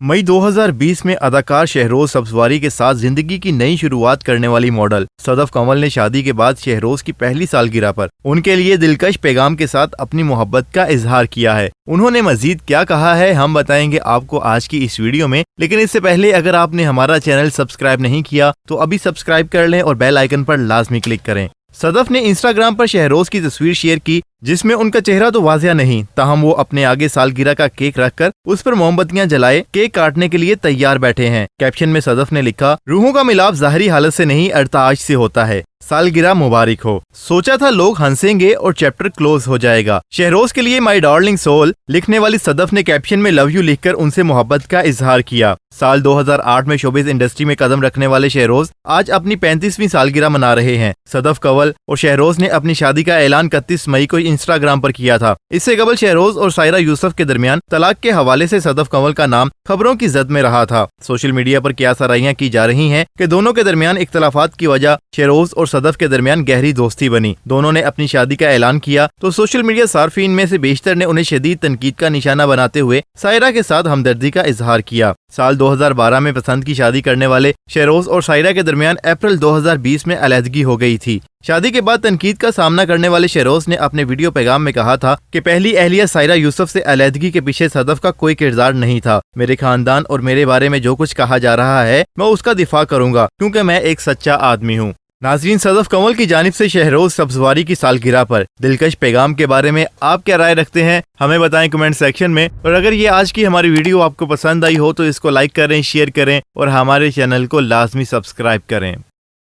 मई 2020 में अदाकार शहरोज सब्जवारी के साथ जिंदगी की नई शुरुआत करने वाली मॉडल सदफ कंवल ने शादी के बाद शहरोज की पहली सालगिरह पर उनके लिए दिलकश पैगाम के साथ अपनी मोहब्बत का इजहार किया है। उन्होंने मजीद क्या कहा है हम बताएंगे आपको आज की इस वीडियो में, लेकिन इससे पहले अगर आपने हमारा चैनल सब्सक्राइब नहीं किया तो अभी सब्सक्राइब कर लें और बेल आइकन पर लाजमी क्लिक करें। सदफ ने इंस्टाग्राम पर शहरोज की तस्वीर शेयर की जिसमें उनका चेहरा तो वाजिया नहीं, ताहम वो अपने आगे सालगिरह का केक रखकर उस पर मोमबत्तियां जलाए केक काटने के लिए तैयार बैठे हैं। कैप्शन में सदफ ने लिखा, रूहों का मिलाप ज़ाहिरी हालत से नहीं अर्ताज से होता है, सालगिरह मुबारक हो। सोचा था लोग हंसेंगे और चैप्टर क्लोज हो जाएगा। शहरोज के लिए माय डार्लिंग सोल लिखने वाली सदफ ने कैप्शन में लव यू लिखकर उनसे मोहब्बत का इजहार किया। साल 2008 में शोबिज इंडस्ट्री में कदम रखने वाले शहरोज आज अपनी 35वीं सालगिरह मना रहे हैं। सदफ कंवल और शहरोज ने अपनी शादी का ऐलान 31 मई को इंस्टाग्राम पर किया था। इससे कबल शहरोज और सायरा यूसुफ के दरमियान तलाक के हवाले से सदफ कंवल का नाम खबरों की जद में रहा था। सोशल मीडिया पर क्या सराहियां की जा रही हैं कि दोनों के दरमियान इख्तलाफात की वजह शहरोज और सदफ के दरमियान गहरी दोस्ती बनी। दोनों ने अपनी शादी का ऐलान किया तो सोशल मीडिया सार्फिन में से बेशतर ने उन्हें शदीद तनकीद का निशाना बनाते हुए सायरा के साथ हमदर्दी का इजहार किया। साल 2012 में पसंद की शादी करने वाले शहरोज और सायरा के दरमियान अप्रैल 2020 में अलहदगी हो गई थी। शादी के बाद तनकीद का सामना करने वाले शहरोज ने अपने वीडियो पैगाम में कहा था कि पहली अहलिया सायरा यूसुफ से अलहदगी के पीछे सदफ का कोई किरदार नहीं था। मेरे खानदान और मेरे बारे में जो कुछ कहा जा रहा है मैं उसका दिफा करूंगा क्योंकि मैं एक सच्चा आदमी हूँ। नाज़रीन, सदफ कंवल की जानिब से शहरोज सब्जवारी की सालगिरह पर दिलकश पैगाम के बारे में आप क्या राय रखते हैं हमें बताएं कमेंट सेक्शन में। और अगर ये आज की हमारी वीडियो आपको पसंद आई हो तो इसको लाइक करें, शेयर करें और हमारे चैनल को लाजमी सब्सक्राइब करें।